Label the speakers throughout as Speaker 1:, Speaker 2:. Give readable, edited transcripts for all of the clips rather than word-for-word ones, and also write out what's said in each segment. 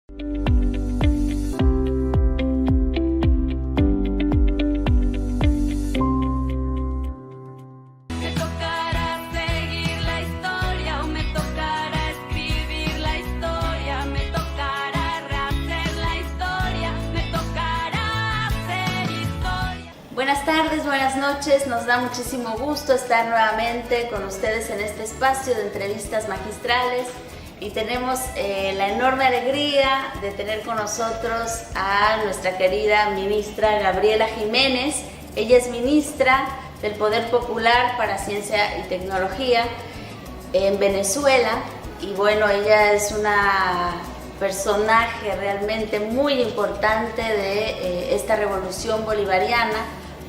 Speaker 1: Buenas tardes, buenas noches, nos da muchísimo gusto estar nuevamente con ustedes en este espacio de entrevistas magistrales y tenemos la enorme alegría de tener con nosotros a nuestra querida ministra Gabriela Jiménez. Ella es ministra del Poder Popular para Ciencia y Tecnología en Venezuela y bueno, ella es una personaje realmente muy importante de esta revolución bolivariana,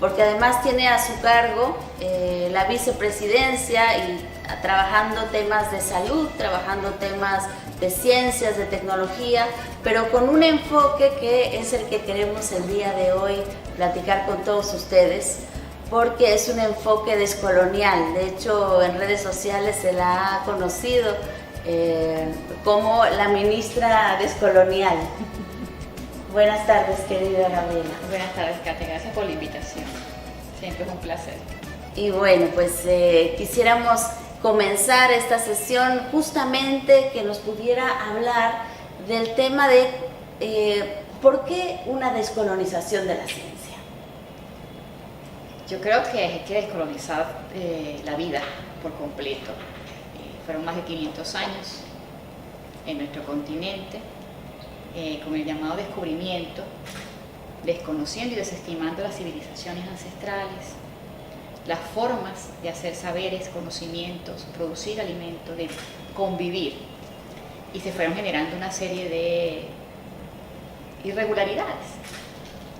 Speaker 1: porque además tiene a su cargo la vicepresidencia y trabajando temas de salud, trabajando temas de ciencias, de tecnología, pero con un enfoque que es el que queremos el día de hoy platicar con todos ustedes, porque es un enfoque descolonial. De hecho, en redes sociales se la ha conocido como la ministra descolonial. Buenas tardes, querida Gabriela.
Speaker 2: Buenas tardes, Katia. Gracias por la invitación. Siempre es un placer.
Speaker 1: Y bueno, pues quisiéramos comenzar esta sesión justamente que nos pudiera hablar del tema de ¿por qué una descolonización de la ciencia?
Speaker 2: Yo creo que hay que descolonizar la vida por completo. Fueron más de 500 años en nuestro continente, con el llamado descubrimiento, desconociendo y desestimando las civilizaciones ancestrales, las formas de hacer saberes, conocimientos, producir alimentos, de convivir, y se fueron generando una serie de irregularidades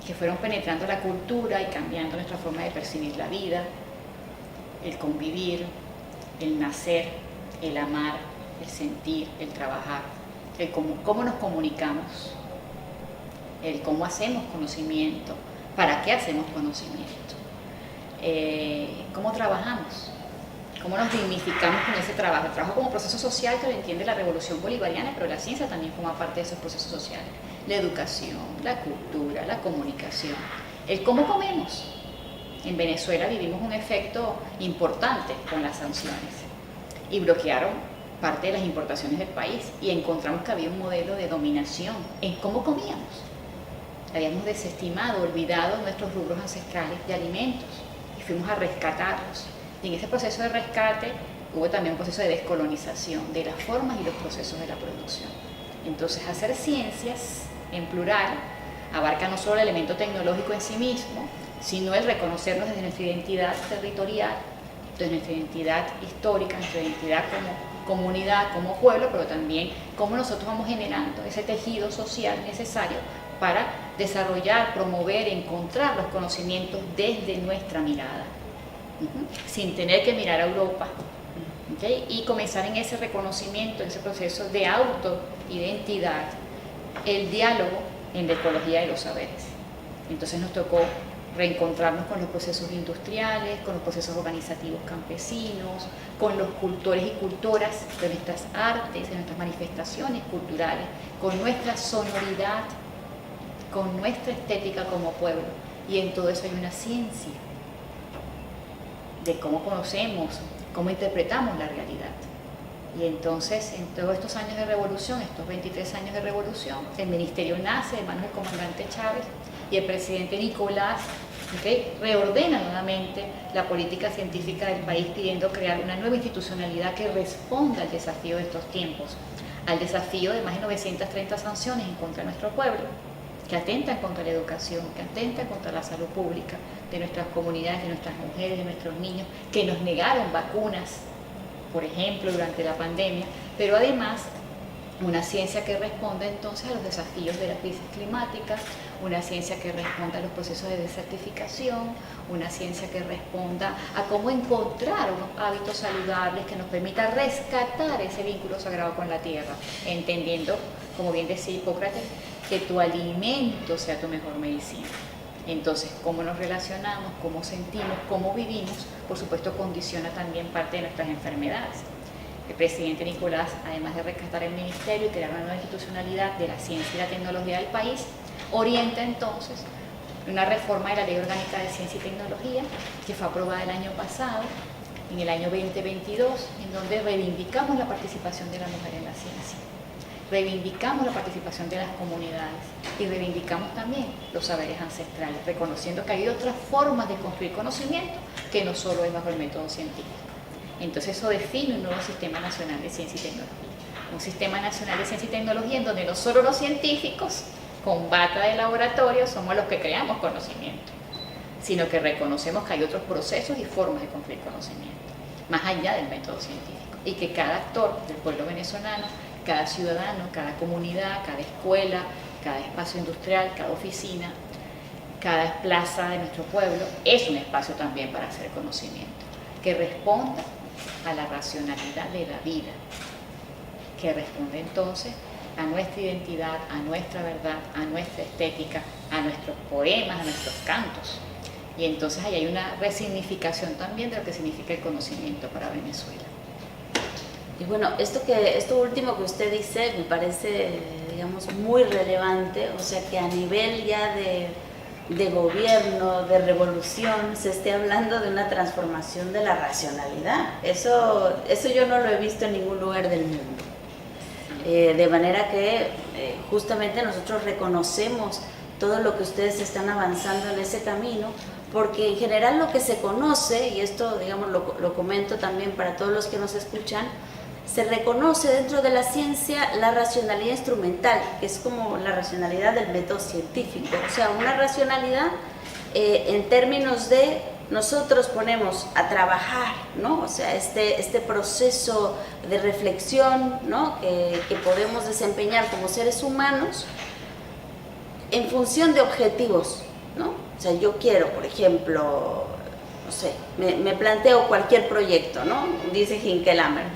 Speaker 2: que fueron penetrando la cultura y cambiando nuestra forma de percibir la vida, el convivir, el nacer, el amar, el sentir, el trabajar, el cómo nos comunicamos, el cómo hacemos conocimiento, para qué hacemos conocimiento, cómo trabajamos, cómo nos dignificamos con ese trabajo. El trabajo como proceso social que lo entiende la revolución bolivariana, pero la ciencia también forma parte de esos procesos sociales. La educación, la cultura, la comunicación, el cómo comemos. En Venezuela vivimos un efecto importante con las sanciones y bloquearon parte de las importaciones del país y encontramos que había un modelo de dominación en cómo comíamos. Habíamos desestimado, olvidado nuestros rubros ancestrales de alimentos y fuimos a rescatarlos. Y en ese proceso de rescate hubo también un proceso de descolonización de las formas y los procesos de la producción. Entonces, hacer ciencias en plural abarca no solo el elemento tecnológico en sí mismo, sino el reconocernos desde nuestra identidad territorial, desde nuestra identidad histórica, nuestra identidad como comunidad, como pueblo, pero también cómo nosotros vamos generando ese tejido social necesario para desarrollar, promover, encontrar los conocimientos desde nuestra mirada, sin tener que mirar a Europa, y comenzar en ese reconocimiento, en ese proceso de autoidentidad, el diálogo en la ecología de los saberes. Entonces nos tocó reencontrarnos con los procesos industriales, con los procesos organizativos campesinos, con los cultores y cultoras de nuestras artes, de nuestras manifestaciones culturales, con nuestra sonoridad, con nuestra estética como pueblo. Y en todo eso hay una ciencia de cómo conocemos, cómo interpretamos la realidad. Y entonces, en todos estos años de revolución, estos 23 años de revolución, el ministerio nace de manos del comandante Chávez y el presidente Nicolás reordena nuevamente la política científica del país, pidiendo crear una nueva institucionalidad que responda al desafío de estos tiempos, al desafío de más de 930 sanciones en contra de nuestro pueblo, que atentan contra la educación, que atentan contra la salud pública de nuestras comunidades, de nuestras mujeres, de nuestros niños, que nos negaron vacunas, por ejemplo, durante la pandemia, pero además una ciencia que responda entonces a los desafíos de la crisis climática, una ciencia que responda a los procesos de desertificación, una ciencia que responda a cómo encontrar unos hábitos saludables que nos permita rescatar ese vínculo sagrado con la tierra, entendiendo, como bien decía Hipócrates, que tu alimento sea tu mejor medicina. Entonces, cómo nos relacionamos, cómo sentimos, cómo vivimos, por supuesto condiciona también parte de nuestras enfermedades. El presidente Nicolás, además de rescatar el ministerio y crear una nueva institucionalidad de la ciencia y la tecnología del país, orienta entonces una reforma de la Ley Orgánica de Ciencia y Tecnología que fue aprobada el año pasado, en el año 2022, en donde reivindicamos la participación de la mujer en la ciencia, reivindicamos la participación de las comunidades y reivindicamos también los saberes ancestrales, reconociendo que hay otras formas de construir conocimiento que no solo es bajo el método científico. Entonces eso define un nuevo Sistema Nacional de Ciencia y Tecnología, un Sistema Nacional de Ciencia y Tecnología en donde no solo los científicos con bata de laboratorio somos los que creamos conocimiento, sino que reconocemos que hay otros procesos y formas de construir conocimiento, más allá del método científico, y que cada actor del pueblo venezolano, cada ciudadano, cada comunidad, cada escuela, cada espacio industrial, cada oficina, cada plaza de nuestro pueblo es un espacio también para hacer conocimiento, que responda a la racionalidad de la vida, que responde entonces a nuestra identidad, a nuestra verdad, a nuestra estética, a nuestros poemas, a nuestros cantos. Y entonces ahí hay una resignificación también de lo que significa el conocimiento para Venezuela.
Speaker 1: Y bueno, esto último que usted dice me parece, digamos, muy relevante, o sea que a nivel ya de gobierno, de revolución, se esté hablando de una transformación de la racionalidad. Eso yo no lo he visto en ningún lugar del mundo. De manera que justamente nosotros reconocemos todo lo que ustedes están avanzando en ese camino, porque en general lo que se conoce, y esto digamos lo comento también para todos los que nos escuchan, se reconoce dentro de la ciencia la racionalidad instrumental, que es como la racionalidad del método científico, o sea, una racionalidad en términos de nosotros ponemos a trabajar, ¿no? O sea, este proceso de reflexión, ¿no? que podemos desempeñar como seres humanos en función de objetivos, ¿no? O sea, yo quiero, por ejemplo, no sé, me planteo cualquier proyecto, ¿no? Dice Hinkelhammer,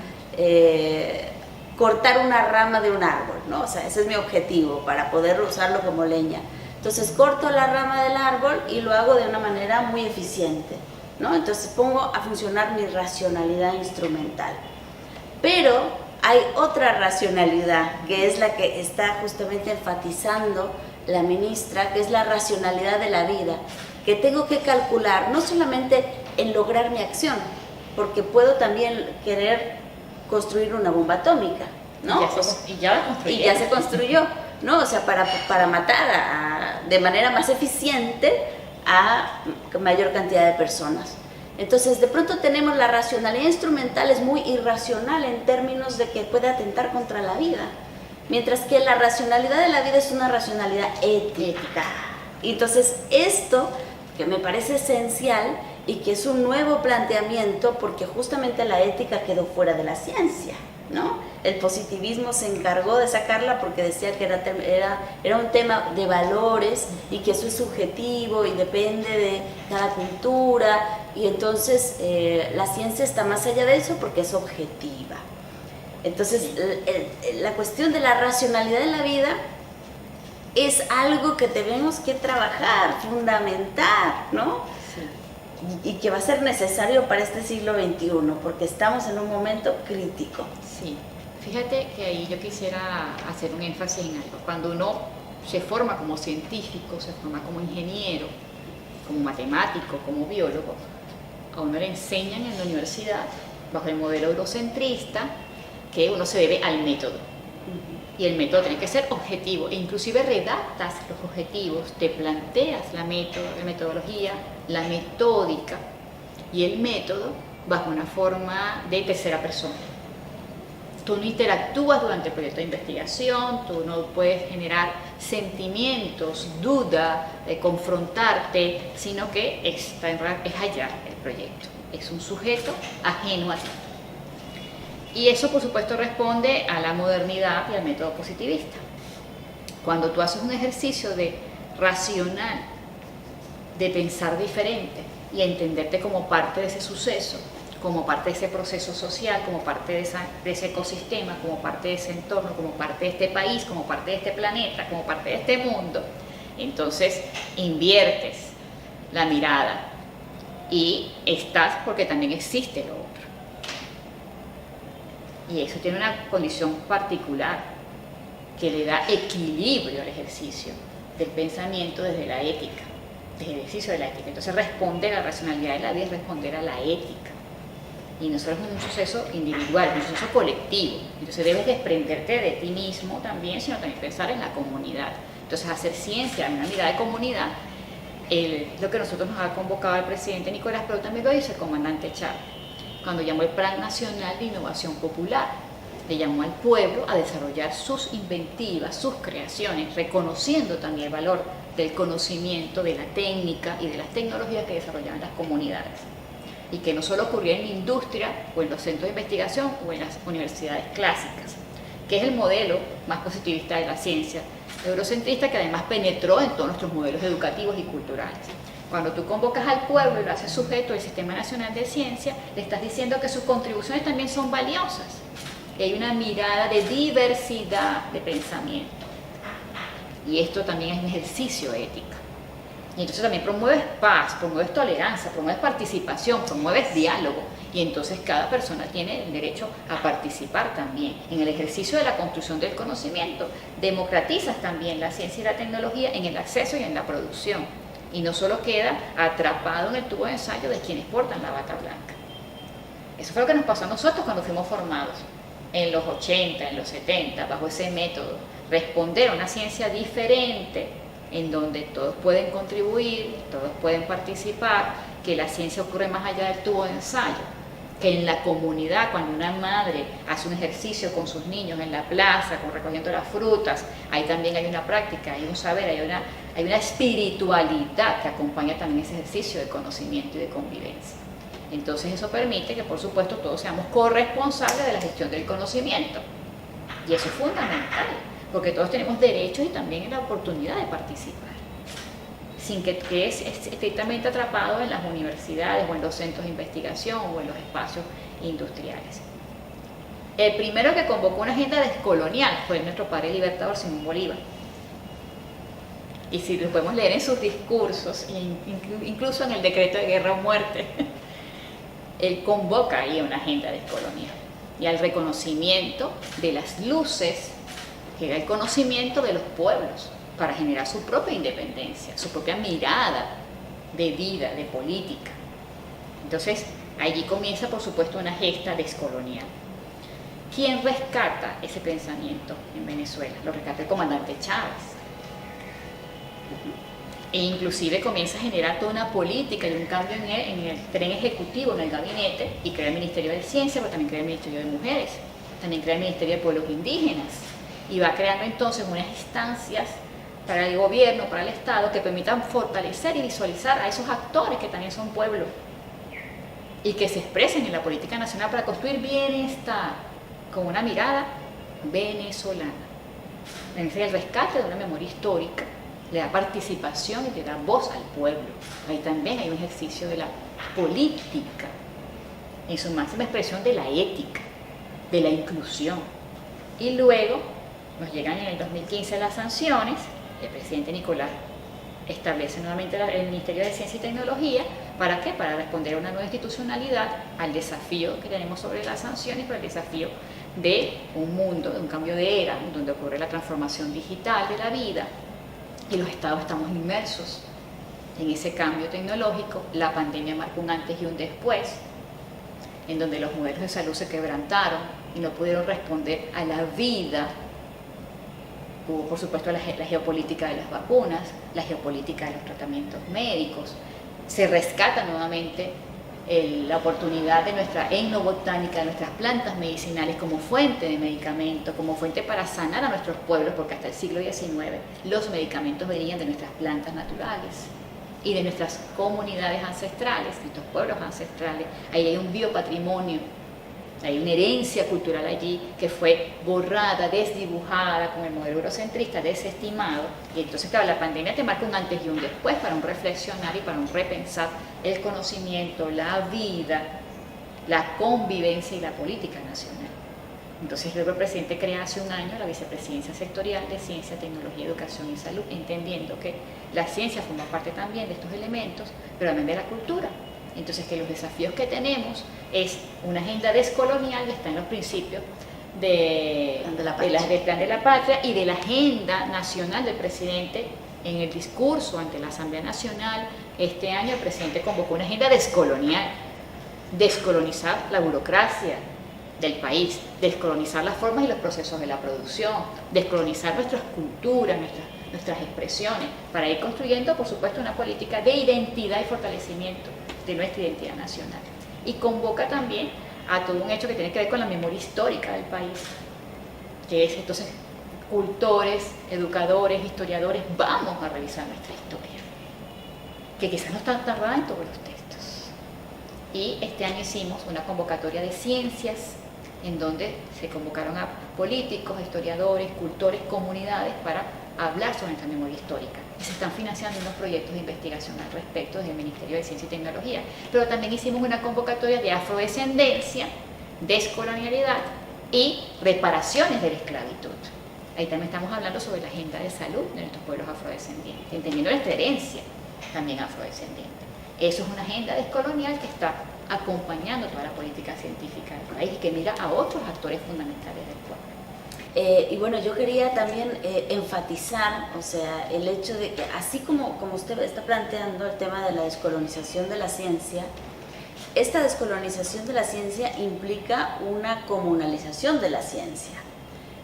Speaker 1: cortar una rama de un árbol, ¿no? O sea, ese es mi objetivo para poder usarlo como leña. Entonces corto la rama del árbol y lo hago de una manera muy eficiente, ¿no? Entonces pongo a funcionar mi racionalidad instrumental. Pero hay otra racionalidad que es la que está justamente enfatizando la ministra, que es la racionalidad de la vida, que tengo que calcular no solamente en lograr mi acción, porque puedo también querer construir una bomba atómica, ¿no?
Speaker 2: Y ya
Speaker 1: se construyó, ¿no? O sea, para matar de manera más eficiente a mayor cantidad de personas. Entonces, de pronto tenemos la racionalidad instrumental, es muy irracional en términos de que puede atentar contra la vida, mientras que la racionalidad de la vida es una racionalidad ética. Entonces, esto que me parece esencial y que es un nuevo planteamiento, porque justamente la ética quedó fuera de la ciencia, ¿no? El positivismo se encargó de sacarla porque decía que era un tema de valores y que eso es subjetivo y depende de cada cultura, y entonces la ciencia está más allá de eso porque es objetiva. Entonces la cuestión de la racionalidad de la vida es algo que tenemos que trabajar, fundamentar, ¿no? Y que va a ser necesario para este siglo XXI, porque estamos en un momento crítico.
Speaker 2: Sí, fíjate que ahí yo quisiera hacer un énfasis en algo. Cuando uno se forma como científico, se forma como ingeniero, como matemático, como biólogo, a uno le enseñan en la universidad, bajo el modelo eurocentrista, que uno se debe al método. Y el método tiene que ser objetivo, e inclusive redactas los objetivos, te planteas la metodología, la metódica y el método bajo una forma de tercera persona. Tú no interactúas durante el proyecto de investigación, tú no puedes generar sentimientos, duda, confrontarte, sino que es hallar el proyecto, es un sujeto ajeno a ti. Y eso, por supuesto, responde a la modernidad y al método positivista. Cuando tú haces un ejercicio de racional, de pensar diferente y entenderte como parte de ese suceso, como parte de ese proceso social, como parte de ese ecosistema, como parte de ese entorno, como parte de este país, como parte de este planeta, como parte de este mundo, entonces inviertes la mirada y estás porque también existe lo otro. Y eso tiene una condición particular que le da equilibrio al ejercicio del pensamiento desde la ética, desde el ejercicio de la ética. Entonces responder a la racionalidad de la vida es responder a la ética. Y no solo es un suceso individual, es un suceso colectivo. Entonces debes desprenderte de ti mismo también, sino también pensar en la comunidad. Entonces hacer ciencia en una mirada de comunidad, lo que nosotros nos ha convocado el presidente Nicolás, pero también lo hizo el comandante Chávez, cuando llamó el Plan Nacional de Innovación Popular. Le llamó al pueblo a desarrollar sus inventivas, sus creaciones, reconociendo también el valor del conocimiento, de la técnica y de las tecnologías que desarrollaban las comunidades. Y que no solo ocurría en la industria o en los centros de investigación o en las universidades clásicas, que es el modelo más positivista de la ciencia eurocentrista, que además penetró en todos nuestros modelos educativos y culturales. Cuando tú convocas al pueblo y lo haces sujeto del Sistema Nacional de Ciencia, le estás diciendo que sus contribuciones también son valiosas. Y hay una mirada de diversidad de pensamiento. Y esto también es un ejercicio ético. Y entonces también promueves paz, promueves tolerancia, promueves participación, promueves diálogo. Y entonces cada persona tiene el derecho a participar también en el ejercicio de la construcción del conocimiento. Democratizas también la ciencia y la tecnología en el acceso y en la producción. Y no solo queda atrapado en el tubo de ensayo de quienes portan la bata blanca. Eso fue lo que nos pasó a nosotros cuando fuimos formados en los 80, en los 70, bajo ese método. Responder a una ciencia diferente, en donde todos pueden contribuir, todos pueden participar, que la ciencia ocurre más allá del tubo de ensayo, que en la comunidad, cuando una madre hace un ejercicio con sus niños en la plaza, recogiendo las frutas, ahí también hay una práctica, hay un saber, hay una espiritualidad que acompaña también ese ejercicio de conocimiento y de convivencia. Entonces eso permite que, por supuesto, todos seamos corresponsables de la gestión del conocimiento. Y eso es fundamental, porque todos tenemos derechos y también la oportunidad de participar, sin que quedes estrictamente atrapado en las universidades o en los centros de investigación o en los espacios industriales. El primero que convocó una agenda descolonial fue nuestro padre libertador Simón Bolívar. Y si lo podemos leer en sus discursos, incluso en el decreto de guerra o muerte, él convoca ahí una agenda descolonial y al reconocimiento de las luces, que era el conocimiento de los pueblos para generar su propia independencia, su propia mirada de vida, de política. Entonces, allí comienza, por supuesto, una gesta descolonial. ¿Quién rescata ese pensamiento en Venezuela? Lo rescata el comandante Chávez. E inclusive comienza a generar toda una política y un cambio en el tren ejecutivo, en el gabinete, y crea el Ministerio de Ciencia, pero también crea el Ministerio de Mujeres, también crea el Ministerio de Pueblos Indígenas, y va creando entonces unas instancias para el gobierno, para el Estado, que permitan fortalecer y visualizar a esos actores que también son pueblo, y que se expresen en la política nacional para construir bienestar, con una mirada venezolana. Es el rescate de una memoria histórica, le da participación y le da voz al pueblo. Ahí también hay un ejercicio de la política, en su máxima expresión de la ética, de la inclusión. Y luego nos llegan en el 2015 las sanciones, el presidente Nicolás establece nuevamente el Ministerio de Ciencia y Tecnología. ¿Para qué? Para responder a una nueva institucionalidad, al desafío que tenemos sobre las sanciones, pero el desafío de un mundo, de un cambio de era, donde ocurre la transformación digital de la vida, y los estados estamos inmersos en ese cambio tecnológico. La pandemia marcó un antes y un después, en donde los modelos de salud se quebrantaron y no pudieron responder a la vida. Hubo, por supuesto, la geopolítica de las vacunas, la geopolítica de los tratamientos médicos. Se rescata nuevamente la oportunidad de nuestra etnobotánica, de nuestras plantas medicinales como fuente de medicamentos, como fuente para sanar a nuestros pueblos, porque hasta el siglo XIX los medicamentos venían de nuestras plantas naturales y de nuestras comunidades ancestrales, nuestros pueblos ancestrales. Ahí hay un biopatrimonio, hay una herencia cultural allí que fue borrada, desdibujada con el modelo eurocentrista, desestimado. Y entonces, claro, la pandemia te marca un antes y un después para un reflexionar y para un repensar el conocimiento, la vida, la convivencia y la política nacional. Entonces, luego el presidente crea hace un año la Vicepresidencia Sectorial de Ciencia, Tecnología, Educación y Salud, entendiendo que la ciencia forma parte también de estos elementos, pero también de la cultura. Entonces, que los desafíos que tenemos es una agenda descolonial, que está en los principios del Plan de la Patria y de la agenda nacional del presidente. En el discurso ante la Asamblea Nacional este año el presidente convocó una agenda descolonial, descolonizar la burocracia del país, descolonizar las formas y los procesos de la producción, descolonizar nuestras culturas, nuestras expresiones, para ir construyendo, por supuesto, una política de identidad y fortalecimiento de nuestra identidad nacional. Y convoca también a todo un hecho que tiene que ver con la memoria histórica del país, que es entonces cultores, educadores, historiadores, vamos a revisar nuestra historia, que quizás no está tardada en todos los textos. Y este año hicimos una convocatoria de ciencias, en donde se convocaron a políticos, historiadores, cultores, comunidades para hablar sobre nuestra memoria histórica. Y se están financiando unos proyectos de investigación al respecto desde el Ministerio de Ciencia y Tecnología. Pero también hicimos una convocatoria de afrodescendencia, descolonialidad y reparaciones de la esclavitud. Ahí también estamos hablando sobre la agenda de salud de nuestros pueblos afrodescendientes, entendiendo nuestra herencia también afrodescendiente. Eso es una agenda descolonial que está acompañando toda la política científica del país y que mira a otros actores fundamentales del pueblo.
Speaker 1: Y bueno, yo quería también enfatizar, o sea, el hecho de que así como usted está planteando el tema de la descolonización de la ciencia, esta descolonización de la ciencia implica una comunalización de la ciencia.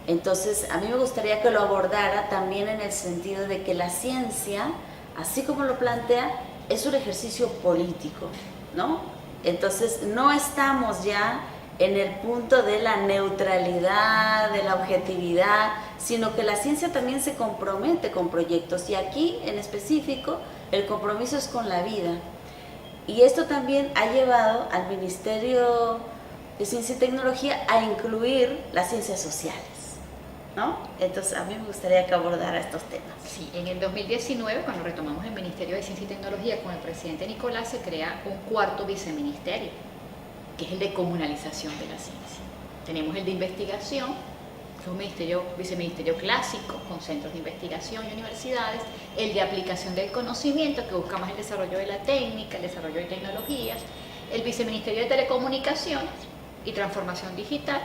Speaker 1: Entonces, a mí me gustaría que lo abordara también en el sentido de que la ciencia, así como lo plantea, es un ejercicio político, ¿no? Entonces, no estamos ya en el punto de la neutralidad, de la objetividad, sino que la ciencia también se compromete con proyectos. Y aquí, en específico, el compromiso es con la vida. Y esto también ha llevado al Ministerio de Ciencia y Tecnología a incluir las ciencias sociales, ¿no? Entonces, a mí me gustaría que abordara estos temas.
Speaker 2: Sí, en el 2019, cuando retomamos el Ministerio de Ciencia y Tecnología con el presidente Nicolás, se crea un cuarto viceministerio, que es el de comunalización de la ciencia. Tenemos el de investigación, que es un viceministerio clásico, con centros de investigación y universidades, el de aplicación del conocimiento, que busca más el desarrollo de la técnica, el desarrollo de tecnologías, el viceministerio de telecomunicaciones y transformación digital,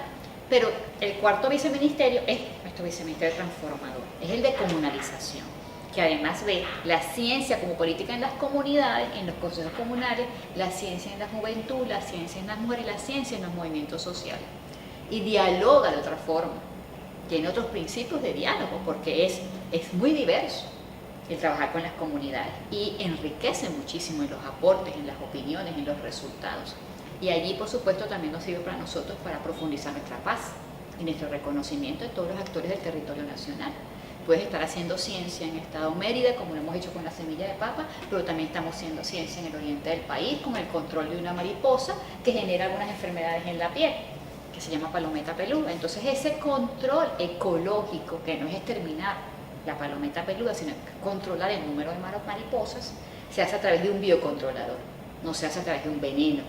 Speaker 2: pero el cuarto viceministerio es nuestro viceministerio transformador, es el de comunalización, que además ve la ciencia como política en las comunidades, en los consejos comunales, la ciencia en la juventud, la ciencia en las mujeres y la ciencia en los movimientos sociales. Y dialoga de otra forma, tiene otros principios de diálogo, porque es muy diverso el trabajar con las comunidades y enriquece muchísimo en los aportes, en las opiniones, en los resultados. Y allí, por supuesto, también nos sirve para nosotros para profundizar nuestra paz y nuestro reconocimiento de todos los actores del territorio nacional. Puedes estar haciendo ciencia en el estado Mérida, como lo hemos hecho con la semilla de papa, pero también estamos haciendo ciencia en el oriente del país, con el control de una mariposa que genera algunas enfermedades en la piel, que se llama palometa peluda. Entonces, ese control ecológico, que no es exterminar la palometa peluda, sino controlar el número de mariposas, se hace a través de un biocontrolador, no se hace a través de un veneno,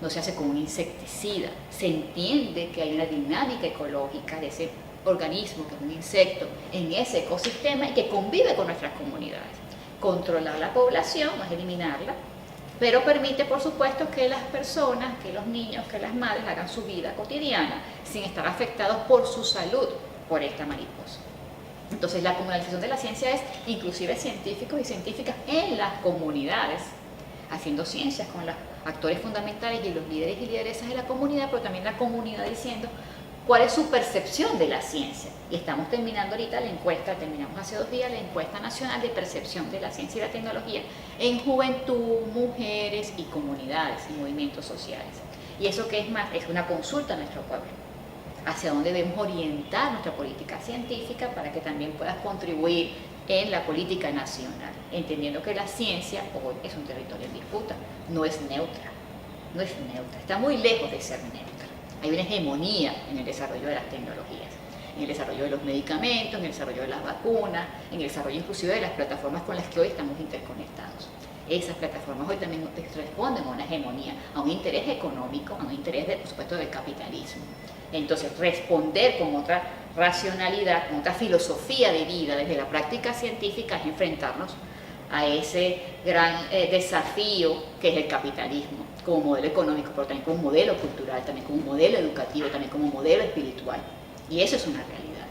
Speaker 2: no se hace con un insecticida. Se entiende que hay una dinámica ecológica de ese organismo, que es un insecto, en ese ecosistema y que convive con nuestras comunidades. Controlar la población, no es eliminarla, pero permite, por supuesto, que las personas, que los niños, que las madres hagan su vida cotidiana sin estar afectados por su salud por esta mariposa. Entonces, la comunalización de la ciencia es inclusive científicos y científicas en las comunidades, haciendo ciencias con los actores fundamentales y los líderes y lideresas de la comunidad, pero también la comunidad diciendo cuál es su percepción de la ciencia. Y estamos terminando ahorita la encuesta, terminamos hace 2 días la encuesta nacional de percepción de la ciencia y la tecnología en juventud, mujeres y comunidades y movimientos sociales. Y eso que es más, es una consulta a nuestro pueblo, hacia dónde debemos orientar nuestra política científica para que también puedas contribuir en la política nacional, entendiendo que la ciencia hoy es un territorio en disputa, no es neutra, está muy lejos de ser neutra. Hay una hegemonía en el desarrollo de las tecnologías, en el desarrollo de los medicamentos, en el desarrollo de las vacunas, en el desarrollo inclusive de las plataformas con las que hoy estamos interconectados. Esas plataformas hoy también responden a una hegemonía, a un interés económico, a un interés, por supuesto, del capitalismo. Entonces, responder con otra racionalidad, con otra filosofía de vida desde la práctica científica es enfrentarnos a ese gran desafío que es el capitalismo como modelo económico, pero también como modelo cultural, también como modelo educativo, también como modelo espiritual. Y eso es una realidad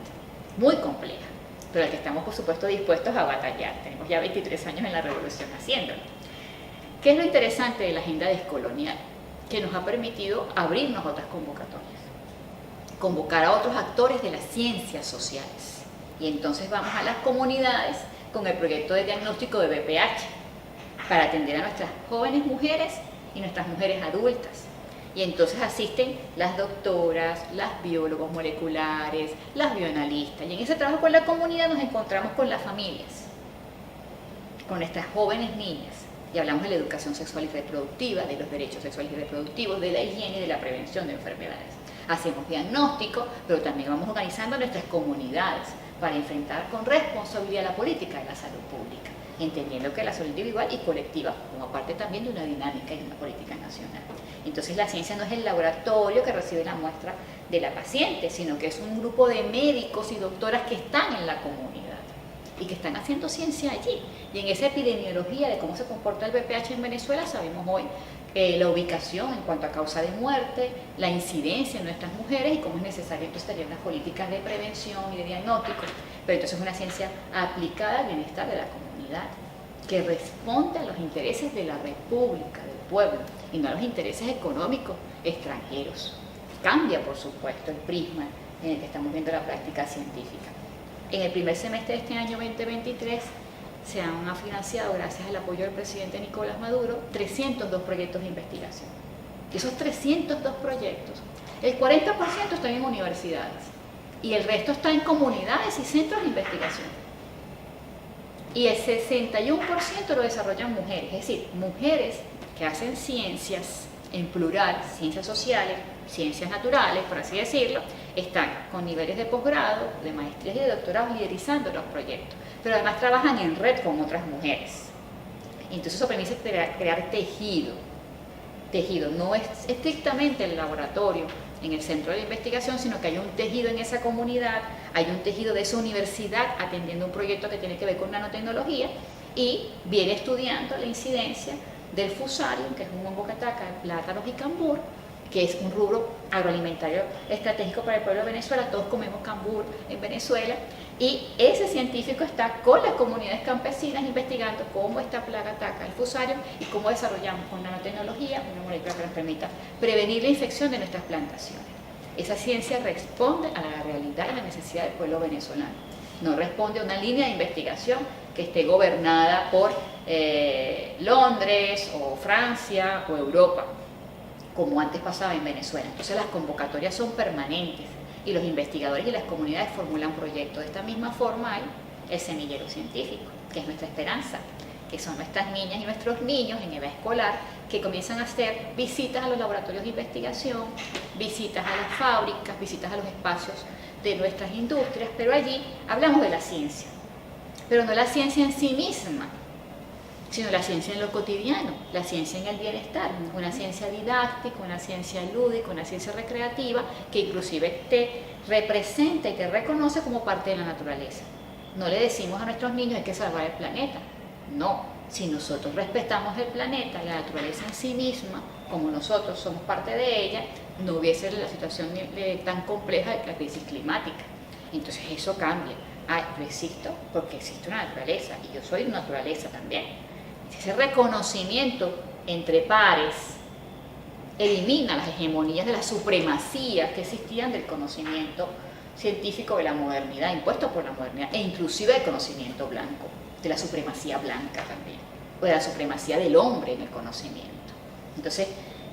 Speaker 2: muy compleja, pero la que estamos por supuesto dispuestos a batallar. Tenemos ya 23 años en la revolución haciéndolo. ¿Qué es lo interesante de la agenda descolonial? Que nos ha permitido abrirnos a otras convocatorias, convocar a otros actores de las ciencias sociales. Y entonces vamos a las comunidades con el proyecto de diagnóstico de BPH para atender a nuestras jóvenes mujeres y nuestras mujeres adultas. Y entonces asisten las doctoras, las biólogos moleculares, las bioanalistas. Y en ese trabajo con la comunidad nos encontramos con las familias, con nuestras jóvenes niñas. Y hablamos de la educación sexual y reproductiva, de los derechos sexuales y reproductivos, de la higiene y de la prevención de enfermedades. Hacemos diagnóstico, pero también vamos organizando nuestras comunidades para enfrentar con responsabilidad la política de la salud pública, entendiendo que la salud individual y colectiva forma parte también de una dinámica y de una política nacional. Entonces la ciencia no es el laboratorio que recibe la muestra de la paciente, sino que es un grupo de médicos y doctoras que están en la comunidad y que están haciendo ciencia allí. Y en esa epidemiología de cómo se comporta el VPH en Venezuela sabemos hoy la ubicación en cuanto a causa de muerte, la incidencia en nuestras mujeres y cómo es necesario entonces tener unas políticas de prevención y de diagnóstico. Pero entonces es una ciencia aplicada al bienestar de la comunidad, que responde a los intereses de la república, del pueblo, y no a los intereses económicos extranjeros. Cambia, por supuesto, el prisma en el que estamos viendo la práctica científica. En el primer semestre de este año 2023 se han financiado, gracias al apoyo del presidente Nicolás Maduro, 302 proyectos de investigación. Y esos 302 proyectos, el 40% están en universidades y el resto está en comunidades y centros de investigación. Y el 61% lo desarrollan mujeres, es decir, mujeres que hacen ciencias en plural, ciencias sociales, ciencias naturales, por así decirlo, están con niveles de posgrado, de maestrías y de doctorado liderizando los proyectos, pero además trabajan en red con otras mujeres. Entonces eso permite crear tejido. Tejido no es estrictamente el laboratorio en el centro de investigación, sino que hay un tejido en esa comunidad, hay un tejido de esa universidad atendiendo un proyecto que tiene que ver con nanotecnología y viene estudiando la incidencia del fusarium, que es un hongo que ataca plátanos y cambur, que es un rubro agroalimentario estratégico para el pueblo de Venezuela. Todos comemos cambur en Venezuela y ese científico está con las comunidades campesinas investigando cómo esta plaga ataca el fusarium y cómo desarrollamos con nanotecnología una molécula que nos permita prevenir la infección de nuestras plantaciones. Esa ciencia responde a la realidad y la necesidad del pueblo venezolano. No responde a una línea de investigación que esté gobernada por Londres o Francia o Europa, como antes pasaba en Venezuela. Entonces las convocatorias son permanentes y los investigadores y las comunidades formulan proyectos. De esta misma forma hay el semillero científico, que es nuestra esperanza, que son nuestras niñas y nuestros niños en edad escolar que comienzan a hacer visitas a los laboratorios de investigación, visitas a las fábricas, visitas a los espacios de nuestras industrias, pero allí hablamos de la ciencia, pero no la ciencia en sí misma, sino la ciencia en lo cotidiano, la ciencia en el bienestar, una ciencia didáctica, una ciencia lúdica, una ciencia recreativa que inclusive te representa y te reconoce como parte de la naturaleza. No le decimos a nuestros niños hay que salvar el planeta, no. Si nosotros respetamos el planeta, la naturaleza en sí misma, como nosotros somos parte de ella, no hubiese la situación tan compleja de la crisis climática. Entonces eso cambia. Yo existo porque existe una naturaleza y yo soy naturaleza también. Ese reconocimiento entre pares elimina las hegemonías de las supremacías que existían del conocimiento científico de la modernidad, impuesto por la modernidad, e inclusive del conocimiento blanco, de la supremacía blanca también, o de la supremacía del hombre en el conocimiento. Entonces,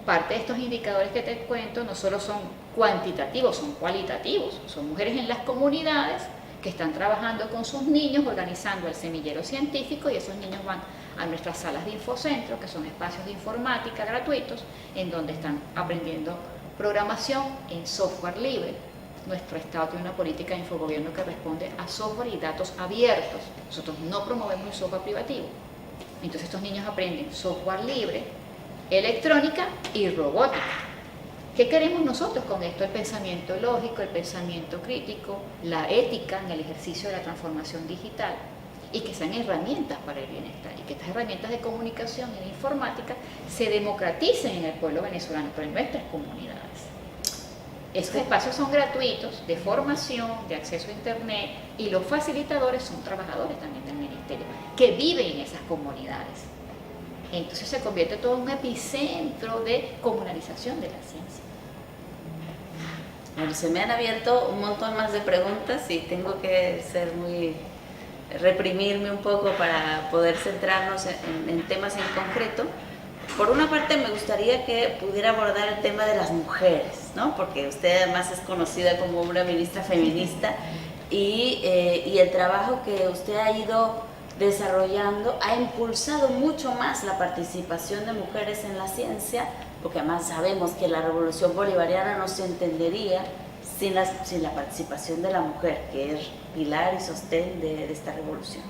Speaker 2: parte de estos indicadores que te cuento no solo son cuantitativos, son cualitativos. Son mujeres en las comunidades que están trabajando con sus niños, organizando el semillero científico, y esos niños van a nuestras salas de infocentro, que son espacios de informática gratuitos, en donde están aprendiendo programación en software libre. Nuestro Estado tiene una política de infogobierno que responde a software y datos abiertos. Nosotros no promovemos el software privativo. Entonces estos niños aprenden software libre, electrónica y robótica. ¿Qué queremos nosotros con esto? El pensamiento lógico, el pensamiento crítico, la ética en el ejercicio de la transformación digital. y que sean herramientas para el bienestar, y que estas herramientas de comunicación y de informática se democraticen en el pueblo venezolano, pero en nuestras comunidades. Estos espacios son gratuitos, de formación, de acceso a internet, y los facilitadores son trabajadores también del ministerio, que viven en esas comunidades. Entonces se convierte todo en un epicentro de comunalización de la ciencia.
Speaker 1: Bueno, se me han abierto un montón más de preguntas y tengo que reprimirme un poco para poder centrarnos en temas en concreto. Por una parte me gustaría que pudiera abordar el tema de las mujeres, ¿no? Porque usted además es conocida como una ministra feminista y el trabajo que usted ha ido desarrollando ha impulsado mucho más la participación de mujeres en la ciencia, porque además sabemos que la revolución bolivariana no se entendería sin la participación de la mujer, que es pilar y sostén de esta revolución.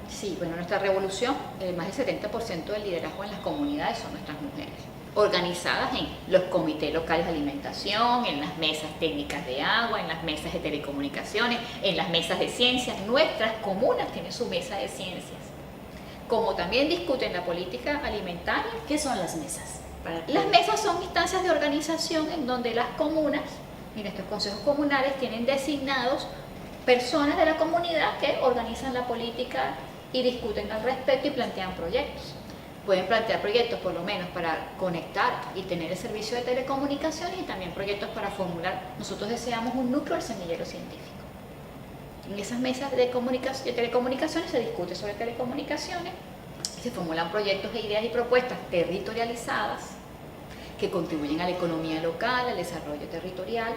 Speaker 2: Sí, bueno, nuestra revolución, más del 70% del liderazgo en las comunidades son nuestras mujeres, organizadas en los comités locales de alimentación, en las mesas técnicas de agua, en las mesas de telecomunicaciones, en las mesas de ciencias. Nuestras comunas tienen su mesa de ciencias. Como también discuten la política alimentaria.
Speaker 1: ¿Qué son las mesas?
Speaker 2: Las mesas son instancias de organización en donde las comunas y nuestros consejos comunales tienen designados personas de la comunidad que organizan la política y discuten al respecto y plantean proyectos. Pueden plantear proyectos por lo menos para conectar y tener el servicio de telecomunicaciones, y también proyectos para formular. Nosotros deseamos un núcleo del semillero científico. En esas mesas de telecomunicaciones se discute sobre telecomunicaciones, se formulan proyectos e ideas y propuestas territorializadas que contribuyen a la economía local, al desarrollo territorial,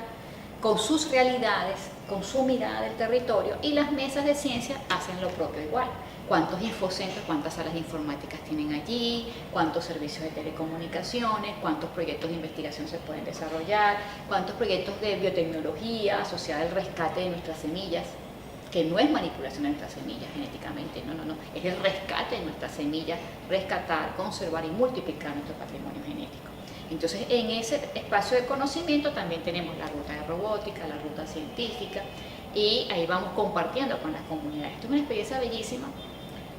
Speaker 2: con sus realidades, con su mirada del territorio, y las mesas de ciencia hacen lo propio igual. ¿Cuántos infocentros, cuántas salas informáticas tienen allí? ¿Cuántos servicios de telecomunicaciones? ¿Cuántos proyectos de investigación se pueden desarrollar? ¿Cuántos proyectos de biotecnología asociada al rescate de nuestras semillas? Que no es manipulación de nuestras semillas genéticamente, no, es el rescate de nuestras semillas, rescatar, conservar y multiplicar nuestro patrimonio genético. Entonces, en ese espacio de conocimiento también tenemos la ruta de robótica, la ruta científica, y ahí vamos compartiendo con las comunidades. Esto es una experiencia bellísima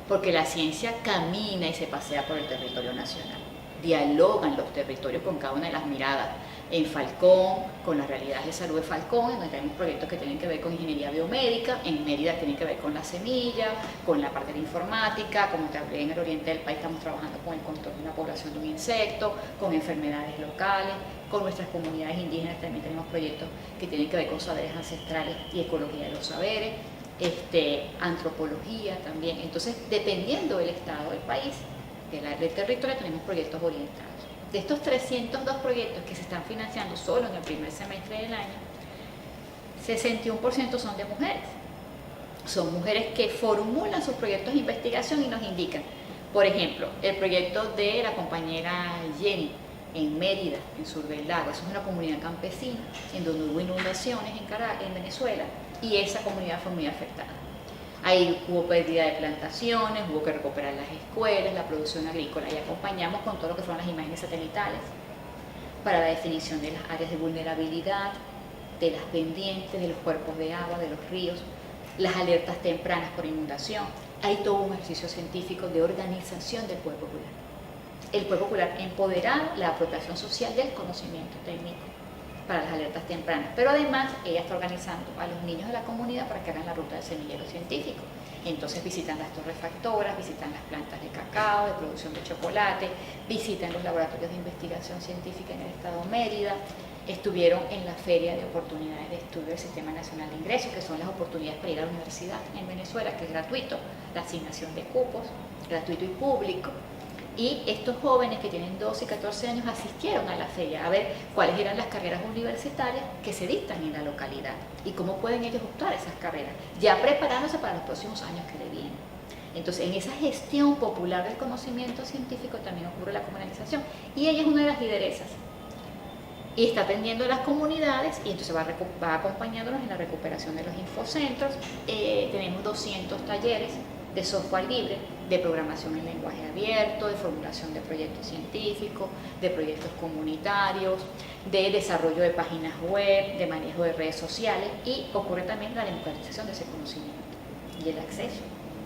Speaker 2: porque la ciencia camina y se pasea por el territorio nacional. Dialogan los territorios con cada una de las miradas. En Falcón, con las realidades de salud de Falcón, en donde tenemos proyectos que tienen que ver con ingeniería biomédica. En Mérida tienen que ver con la semilla, con la parte de informática. Como te hablé, en el oriente del país estamos trabajando con el control de una población de un insecto, con enfermedades locales. Con nuestras comunidades indígenas también tenemos proyectos que tienen que ver con saberes ancestrales y ecología de los saberes, antropología también. Entonces, dependiendo del estado del país, del territorio, tenemos proyectos orientados. De estos 302 proyectos que se están financiando solo en el primer semestre del año, 61% son de mujeres. Son mujeres que formulan sus proyectos de investigación y nos indican. Por ejemplo, el proyecto de la compañera Jenny en Mérida, en Sur del Lago. Eso es una comunidad campesina en donde hubo inundaciones en Venezuela, y esa comunidad fue muy afectada. Ahí hubo pérdida de plantaciones, hubo que recuperar las escuelas, la producción agrícola, y acompañamos con todo lo que fueron las imágenes satelitales para la definición de las áreas de vulnerabilidad, de las pendientes, de los cuerpos de agua, de los ríos, las alertas tempranas por inundación. Hay todo un ejercicio científico de organización del pueblo popular. El pueblo popular empoderado, la apropiación social del conocimiento técnico para las alertas tempranas, pero además ella está organizando a los niños de la comunidad para que hagan la ruta del semillero científico. Entonces visitan las torrefactoras, visitan las plantas de cacao, de producción de chocolate, visitan los laboratorios de investigación científica en el estado Mérida, estuvieron en la Feria de Oportunidades de Estudio del Sistema Nacional de Ingresos, que son las oportunidades para ir a la universidad en Venezuela, que es gratuito, la asignación de cupos, gratuito y público. Y estos jóvenes que tienen 12 y 14 años asistieron a la feria a ver cuáles eran las carreras universitarias que se dictan en la localidad y cómo pueden ellos optar esas carreras, ya preparándose para los próximos años que le vienen. Entonces, en esa gestión popular del conocimiento científico también ocurre la comunalización, y ella es una de las lideresas y está atendiendo a las comunidades, y entonces va acompañándonos en la recuperación de los infocentros. Tenemos 200 talleres de software libre, de programación en lenguaje abierto, de formulación de proyectos científicos, de proyectos comunitarios, de desarrollo de páginas web, de manejo de redes sociales, y ocurre también la democratización de ese conocimiento y el acceso.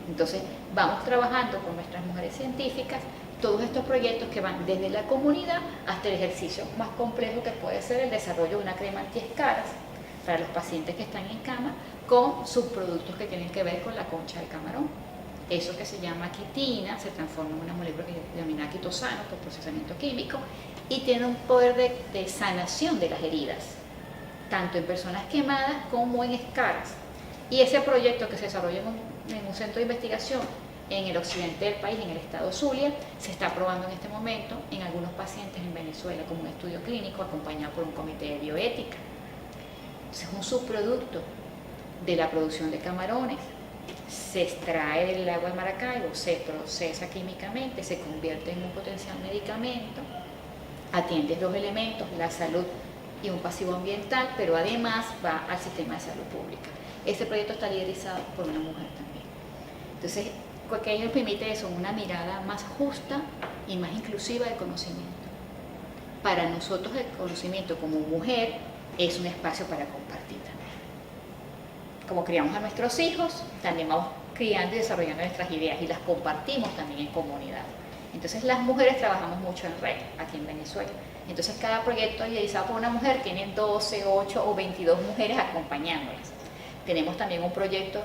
Speaker 2: Entonces vamos trabajando con nuestras mujeres científicas todos estos proyectos que van desde la comunidad hasta el ejercicio más complejo que puede ser el desarrollo de una crema antiescaras para los pacientes que están en cama con subproductos que tienen que ver con la concha del camarón. Eso que se llama quitina se transforma en una molécula que se denomina quitosano por procesamiento químico y tiene un poder de sanación de las heridas, tanto en personas quemadas como en escaras. Y ese proyecto que se desarrolla en un centro de investigación en el occidente del país, en el estado Zulia, se está probando en este momento en algunos pacientes en Venezuela como un estudio clínico acompañado por un comité de bioética. Es un subproducto de la producción de camarones, se extrae del agua de Maracaibo, se procesa químicamente, se convierte en un potencial medicamento, atiende dos elementos, la salud y un pasivo ambiental, pero además va al sistema de salud pública. Este proyecto está liderizado por una mujer también. Entonces, ¿qué nos permite eso? Una mirada más justa y más inclusiva del conocimiento. Para nosotros el conocimiento como mujer es un espacio para compartir también. Como criamos a nuestros hijos, también vamos criando y desarrollando nuestras ideas y las compartimos también en comunidad. Entonces las mujeres trabajamos mucho en red aquí en Venezuela. Entonces cada proyecto liderizado por una mujer tiene 12, 8 o 22 mujeres acompañándolas. Tenemos también un proyecto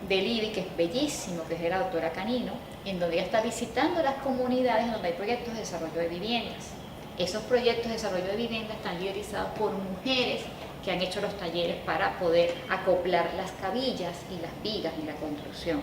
Speaker 2: del IBI que es bellísimo, que es de la doctora Canino, en donde ella está visitando las comunidades donde hay proyectos de desarrollo de viviendas. Esos proyectos de desarrollo de viviendas están liderizados por mujeres que han hecho los talleres para poder acoplar las cabillas y las vigas en la construcción.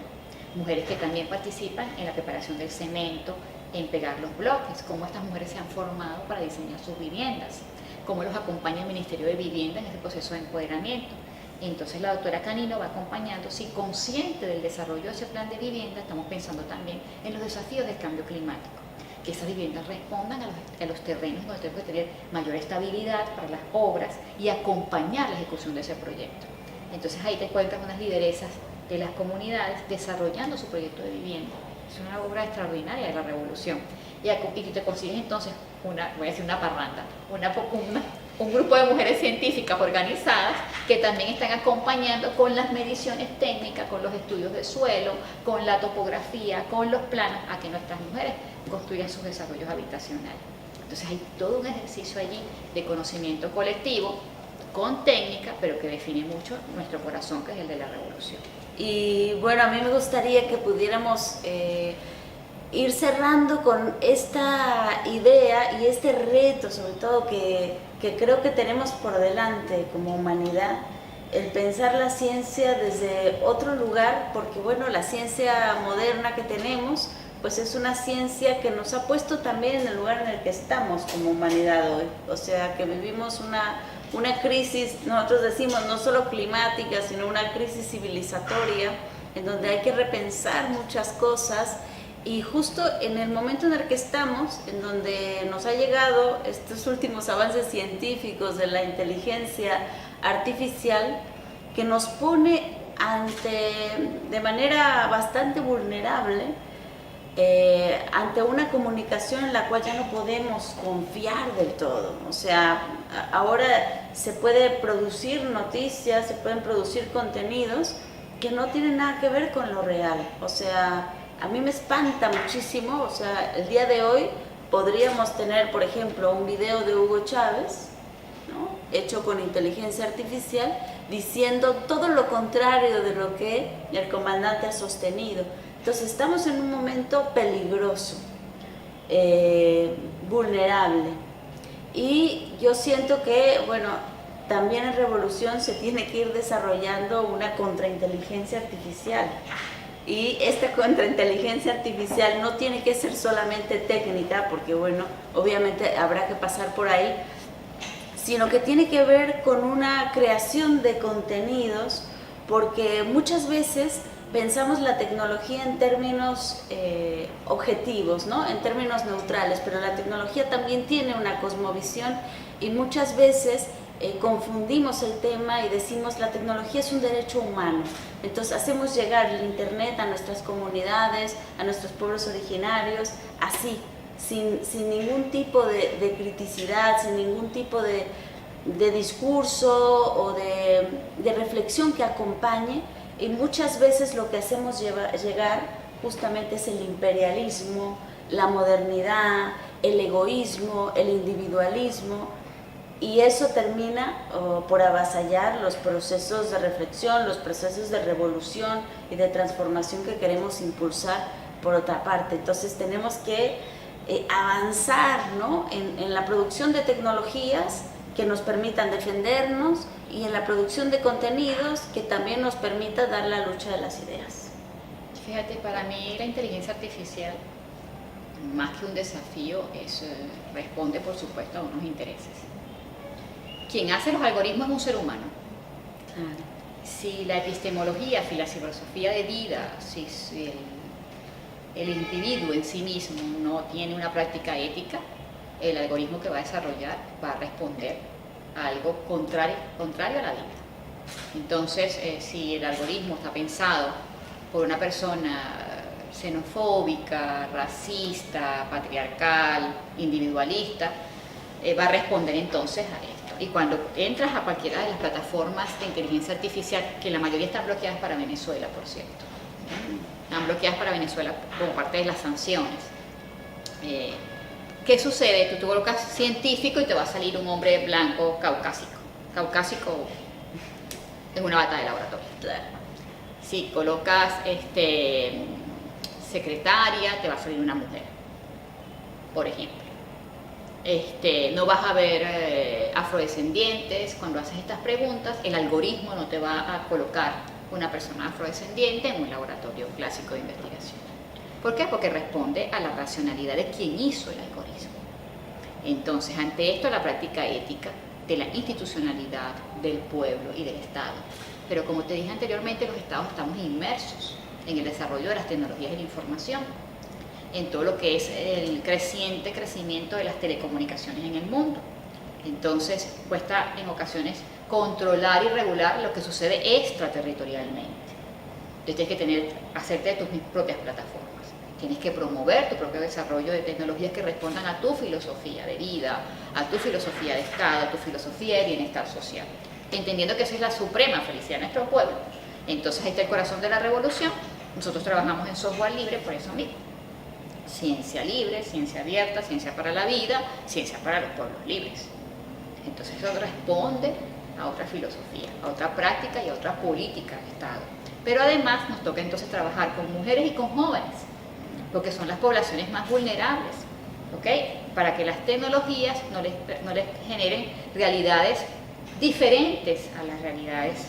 Speaker 2: Mujeres que también participan en la preparación del cemento, en pegar los bloques, cómo estas mujeres se han formado para diseñar sus viviendas, cómo los acompaña el Ministerio de Vivienda en este proceso de empoderamiento. Entonces la doctora Canino va acompañando, sí, consciente del desarrollo de ese plan de vivienda, estamos pensando también en los desafíos del cambio climático, que esas viviendas respondan a los terrenos donde tenemos que tener mayor estabilidad para las obras y acompañar la ejecución de ese proyecto. Entonces ahí te encuentras unas lideresas de las comunidades desarrollando su proyecto de vivienda. Es una obra extraordinaria de la revolución. Y te consigues entonces voy a decir una parranda, un grupo de mujeres científicas organizadas que también están acompañando con las mediciones técnicas, con los estudios de suelo, con la topografía, con los planos, a que nuestras mujeres construyan sus desarrollos habitacionales. Entonces hay todo un ejercicio allí de conocimiento colectivo, con técnica, pero que define mucho nuestro corazón, que es el de la revolución.
Speaker 1: Y bueno, a mí me gustaría que pudiéramos ir cerrando con esta idea y este reto, sobre todo que creo que tenemos por delante como humanidad, el pensar la ciencia desde otro lugar, porque bueno, la ciencia moderna que tenemos, pues es una ciencia que nos ha puesto también en el lugar en el que estamos como humanidad hoy. O sea, que vivimos una crisis, nosotros decimos no solo climática, sino una crisis civilizatoria, en donde hay que repensar muchas cosas. Y justo en el momento en el que estamos, en donde nos ha llegado estos últimos avances científicos de la inteligencia artificial, que nos pone de manera bastante vulnerable, ante una comunicación en la cual ya no podemos confiar del todo. O sea, ahora se puede producir noticias, se pueden producir contenidos que no tienen nada que ver con lo real. O sea, a mí me espanta muchísimo. O sea, el día de hoy podríamos tener, por ejemplo, un video de Hugo Chávez, ¿no?, hecho con inteligencia artificial, diciendo todo lo contrario de lo que el comandante ha sostenido. Entonces estamos en un momento peligroso, vulnerable, y yo siento que, bueno, también en Revolución se tiene que ir desarrollando una contrainteligencia artificial, y esta contrainteligencia artificial no tiene que ser solamente técnica, porque bueno, obviamente habrá que pasar por ahí, sino que tiene que ver con una creación de contenidos, porque muchas veces pensamos la tecnología en términos objetivos, ¿no?, en términos neutrales, pero la tecnología también tiene una cosmovisión y muchas veces confundimos el tema y decimos la tecnología es un derecho humano. Entonces hacemos llegar el internet a nuestras comunidades, a nuestros pueblos originarios, así, sin ningún tipo de criticidad, sin ningún tipo de discurso o de reflexión que acompañe y muchas veces lo que hacemos llegar justamente es el imperialismo, la modernidad, el egoísmo, el individualismo, y eso termina por avasallar los procesos de reflexión, los procesos de revolución y de transformación que queremos impulsar por otra parte. Entonces tenemos que avanzar, ¿no?, en la producción de tecnologías que nos permitan defendernos y en la producción de contenidos que también nos permita dar la lucha de las ideas.
Speaker 2: Fíjate, para mí la inteligencia artificial, más que un desafío, responde por supuesto a unos intereses. Quien hace los algoritmos es un ser humano.
Speaker 1: Claro.
Speaker 2: Si la epistemología, si la filosofía de vida, si el individuo en sí mismo no tiene una práctica ética, el algoritmo que va a desarrollar va a responder a algo contrario a la vida. Entonces, si el algoritmo está pensado por una persona xenofóbica, racista, patriarcal, individualista, va a responder entonces a esto. Y cuando entras a cualquiera de las plataformas de inteligencia artificial, que la mayoría están bloqueadas para Venezuela, por cierto, están bloqueadas para Venezuela como parte de las sanciones. ¿Qué sucede? Tú colocas científico y te va a salir un hombre blanco caucásico. Caucásico es una bata de laboratorio. Si colocas secretaria, te va a salir una mujer, por ejemplo. No vas a ver afrodescendientes. Cuando haces estas preguntas, el algoritmo no te va a colocar una persona afrodescendiente en un laboratorio clásico de investigación. ¿Por qué? Porque responde a la racionalidad de quien hizo el algoritmo. Entonces, ante esto, la práctica ética de la institucionalidad del pueblo y del Estado. Pero como te dije anteriormente, los Estados estamos inmersos en el desarrollo de las tecnologías de la información, en todo lo que es el creciente crecimiento de las telecomunicaciones en el mundo. Entonces, cuesta en ocasiones controlar y regular lo que sucede extraterritorialmente. Entonces, tienes que hacerte de tus propias plataformas. Tienes que promover tu propio desarrollo de tecnologías que respondan a tu filosofía de vida, a tu filosofía de Estado, a tu filosofía de bienestar social, entendiendo que esa es la suprema felicidad de nuestro pueblo. Entonces, ahí está el corazón de la revolución. Nosotros trabajamos en software libre por eso mismo. Ciencia libre, ciencia abierta, ciencia para la vida, ciencia para los pueblos libres. Entonces, eso responde a otra filosofía, a otra práctica y a otra política de Estado. Pero además nos toca entonces trabajar con mujeres y con jóvenes, porque son las poblaciones más vulnerables, ¿ok? Para que las tecnologías no les generen realidades diferentes a las realidades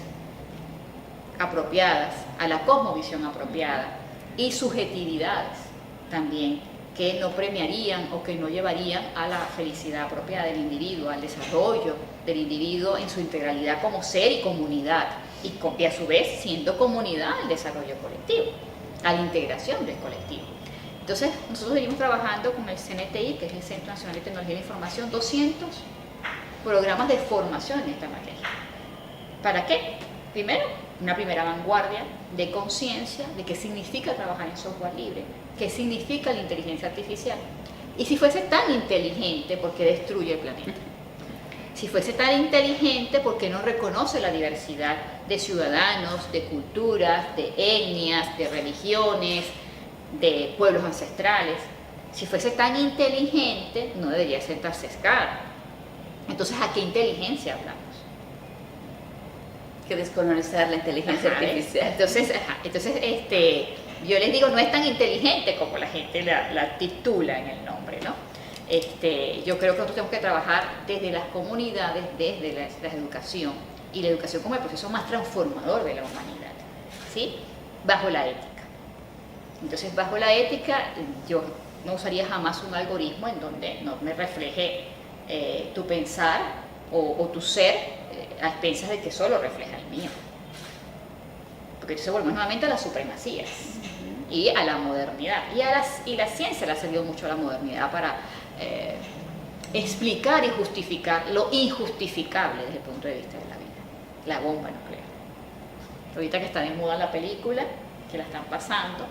Speaker 2: apropiadas, a la cosmovisión apropiada, y subjetividades también que no premiarían o que no llevarían a la felicidad apropiada del individuo, al desarrollo del individuo en su integralidad como ser y comunidad, y a su vez siendo comunidad el desarrollo colectivo, a la integración del colectivo. Entonces, nosotros venimos trabajando con el CNTI, que es el Centro Nacional de Tecnología de la Información, 200 programas de formación en esta materia. ¿Para qué? Primero, una primera vanguardia de conciencia de qué significa trabajar en software libre, qué significa la inteligencia artificial. Y si fuese tan inteligente, ¿por qué destruye el planeta? Si fuese tan inteligente, ¿por qué no reconoce la diversidad de ciudadanos, de culturas, de etnias, de religiones, de pueblos ancestrales? Si fuese tan inteligente, no debería ser tan sesgada. Entonces, ¿a qué inteligencia hablamos?
Speaker 1: Que descolonizar la inteligencia artificial.
Speaker 2: Entonces, yo les digo, no es tan inteligente como la gente la titula en el nombre, ¿no? Yo creo que nosotros tenemos que trabajar desde las comunidades, desde la educación, y la educación como el proceso más transformador de la humanidad, ¿sí? Bajo la ética. Entonces, bajo la ética, yo no usaría jamás un algoritmo en donde no me refleje tu pensar o tu ser a expensas de que solo refleja el mío. Porque se vuelve nuevamente a las supremacías y a la modernidad. Y la ciencia le ha servido mucho a la modernidad para explicar y justificar lo injustificable desde el punto de vista de la vida. La bomba nuclear. Ahorita que está de moda la película, que la están pasando,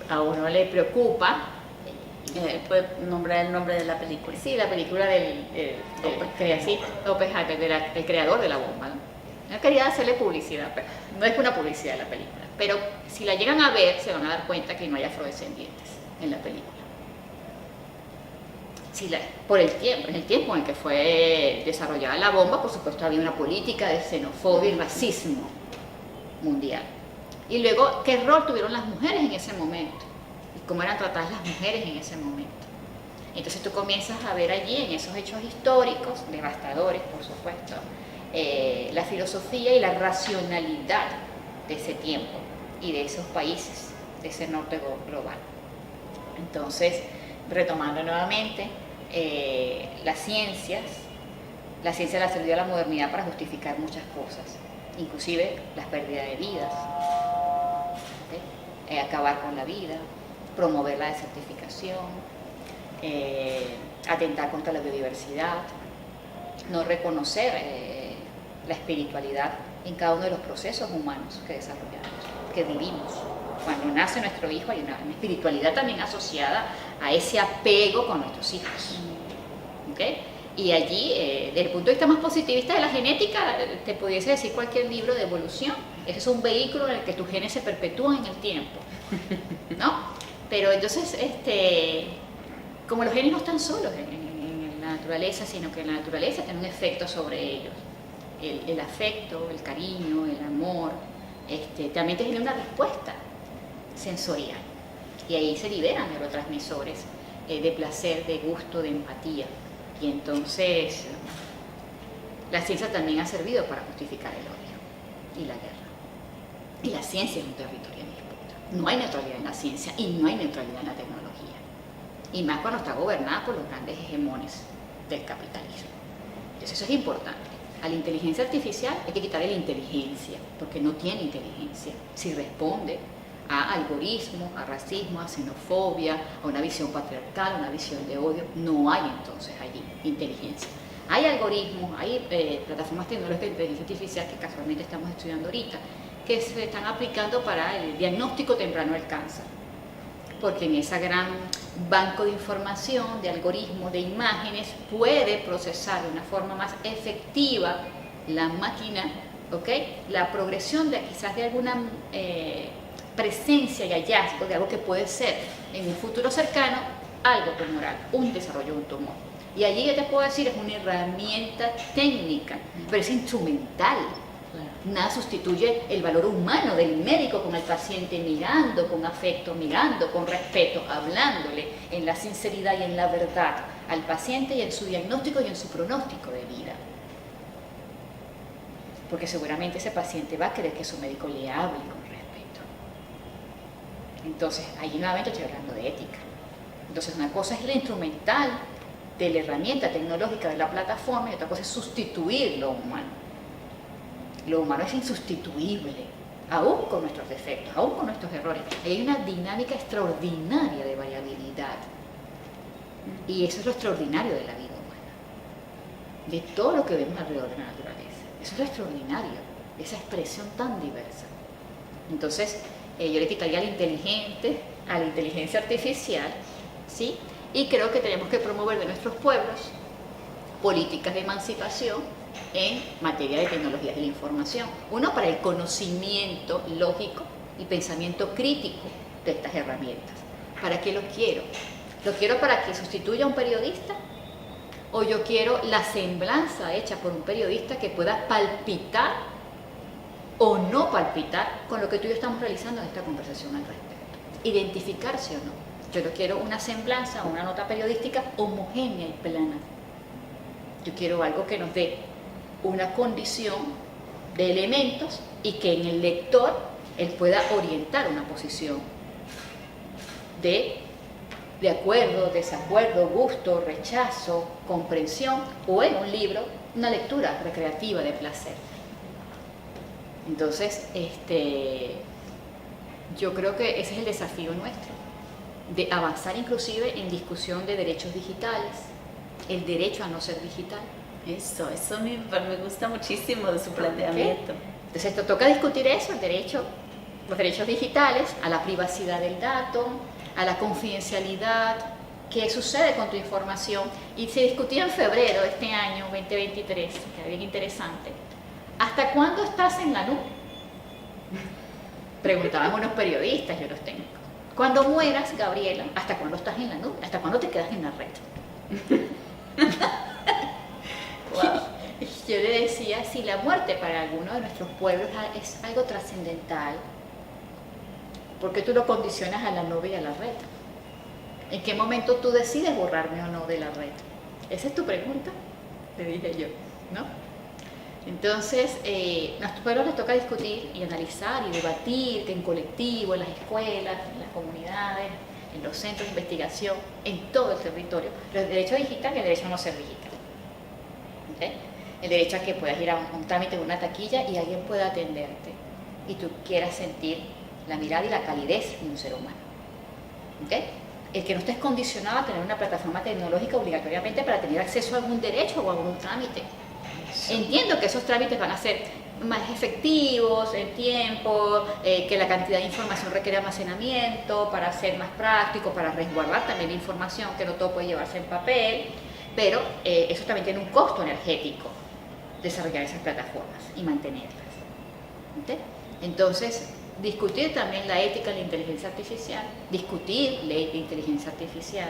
Speaker 2: a uno le preocupa.
Speaker 1: ¿Puede nombrar el nombre de la película?
Speaker 2: Sí, la película del Oppenheimer, del creador de la bomba, ¿no? No quería hacerle publicidad, pero no es una publicidad de la película. Pero si la llegan a ver, se van a dar cuenta que no hay afrodescendientes en la película. Por el tiempo, en el tiempo en el que fue desarrollada la bomba, por supuesto había una política de xenofobia y racismo mundial. Y luego, ¿qué rol tuvieron las mujeres en ese momento? Y cómo eran tratadas las mujeres en ese momento. Entonces tú comienzas a ver allí, en esos hechos históricos, devastadores por supuesto, la filosofía y la racionalidad de ese tiempo y de esos países, de ese norte global. Entonces, retomando nuevamente, las ciencias le ha servido a la modernidad para justificar muchas cosas, inclusive las pérdidas de vidas, acabar con la vida, promover la desertificación, atentar contra la biodiversidad, no reconocer la espiritualidad en cada uno de los procesos humanos que desarrollamos, que vivimos. Cuando nace nuestro hijo hay una espiritualidad también asociada a ese apego con nuestros hijos. ¿Okay? Y allí, desde el punto de vista más positivista de la genética, te pudiese decir cualquier libro de evolución. Ese es un vehículo en el que tus genes se perpetúan en el tiempo, ¿no? Pero entonces, como los genes no están solos en la naturaleza, sino que la naturaleza tiene un efecto sobre ellos. El afecto, el cariño, el amor, también te genera una respuesta sensorial. Y ahí se liberan neurotransmisores de placer, de gusto, de empatía. Y entonces la ciencia también ha servido para justificar el odio y la guerra. Y la ciencia es un territorio en disputa. No hay neutralidad en la ciencia y no hay neutralidad en la tecnología. Y más cuando está gobernada por los grandes hegemones del capitalismo. Entonces eso es importante. A la inteligencia artificial hay que quitarle la inteligencia, porque no tiene inteligencia. Si responde a algoritmos, a racismo, a xenofobia, a una visión patriarcal, a una visión de odio, no hay entonces allí inteligencia. Hay algoritmos, hay plataformas tecnológicas de inteligencia artificial que casualmente estamos estudiando ahorita, que se están aplicando para el diagnóstico temprano del cáncer. Porque en ese gran banco de información, de algoritmos, de imágenes, puede procesar de una forma más efectiva la máquina, ¿okay? La progresión de quizás de alguna presencia y hallazgo de algo que puede ser en un futuro cercano algo tumoral, un desarrollo de un tumor. Y allí yo te puedo decir, es una herramienta técnica, pero es instrumental. Nada sustituye el valor humano del médico con el paciente, mirando con afecto, mirando con respeto, hablándole en la sinceridad y en la verdad al paciente y en su diagnóstico y en su pronóstico de vida. Porque seguramente ese paciente va a querer que su médico le hable con respeto. Entonces, ahí nuevamente estoy hablando de ética. Entonces, una cosa es la instrumental de la herramienta tecnológica de la plataforma y otra cosa es sustituir lo humano. Lo humano es insustituible, aún con nuestros defectos, aún con nuestros errores. Hay una dinámica extraordinaria de variabilidad. Y eso es lo extraordinario de la vida humana, de todo lo que vemos alrededor de la naturaleza. Eso es lo extraordinario, esa expresión tan diversa. Entonces, yo le quitaría a la inteligencia artificial, ¿sí? Y creo que tenemos que promover de nuestros pueblos políticas de emancipación en materia de tecnologías de la información. Uno, para el conocimiento lógico y pensamiento crítico de estas herramientas. ¿Para qué lo quiero? ¿Lo quiero para que sustituya a un periodista? ¿O yo quiero la semblanza hecha por un periodista que pueda palpitar o no palpitar con lo que tú y yo estamos realizando en esta conversación al respecto? Identificarse o no. Yo no quiero una semblanza o una nota periodística homogénea y plana. Yo quiero algo que nos dé una condición de elementos y que en el lector él pueda orientar una posición de acuerdo, desacuerdo, gusto, rechazo, comprensión, o en un libro, una lectura recreativa de placer. Entonces, yo creo que ese es el desafío nuestro, de avanzar inclusive en discusión de derechos digitales, el derecho a no ser digital.
Speaker 1: Eso me gusta muchísimo de su planteamiento.
Speaker 2: ¿Okay? Entonces, esto toca discutir eso, los derechos digitales, a la privacidad del dato, a la confidencialidad, qué sucede con tu información. Y se discutió en febrero de este año, 2023, que era bien interesante, ¿hasta cuándo estás en la nube? Preguntaban unos periodistas, yo los tengo. Cuando mueras, Gabriela, ¿hasta cuándo estás en la nube? ¿Hasta cuándo te quedas en la red? Wow. Yo le decía, si la muerte para alguno de nuestros pueblos es algo trascendental, ¿por qué tú lo condicionas a la nube y a la red? ¿En qué momento tú decides borrarme o no de la red? Esa es tu pregunta, le dije yo, ¿no? Entonces, a nuestros pueblos les toca discutir y analizar y debatir en colectivo, en las escuelas, en las comunidades, en los centros de investigación, en todo el territorio, el derecho digital y el derecho a no ser digital. ¿Okay? El derecho a que puedas ir a un trámite en una taquilla y alguien pueda atenderte y tú quieras sentir la mirada y la calidez de un ser humano. ¿Okay? El que no estés condicionado a tener una plataforma tecnológica obligatoriamente para tener acceso a algún derecho o a algún trámite. Entiendo que esos trámites van a ser más efectivos en tiempo, que la cantidad de información requiere almacenamiento para ser más práctico, para resguardar también la información, que no todo puede llevarse en papel, pero eso también tiene un costo energético, desarrollar esas plataformas y mantenerlas. ¿Okay? Entonces, discutir también la ética de la inteligencia artificial, discutir ley de inteligencia artificial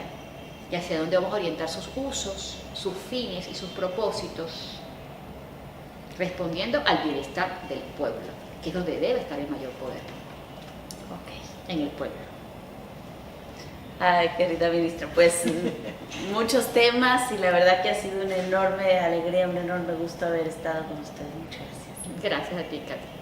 Speaker 2: y hacia dónde vamos a orientar sus usos, sus fines y sus propósitos, respondiendo al bienestar del pueblo, que es donde debe estar el mayor poder. Okay. En el pueblo.
Speaker 1: Ay, querida ministra, pues muchos temas y la verdad que ha sido una enorme alegría, un enorme gusto haber estado con usted. Muchas gracias.
Speaker 2: Gracias a ti, Katy.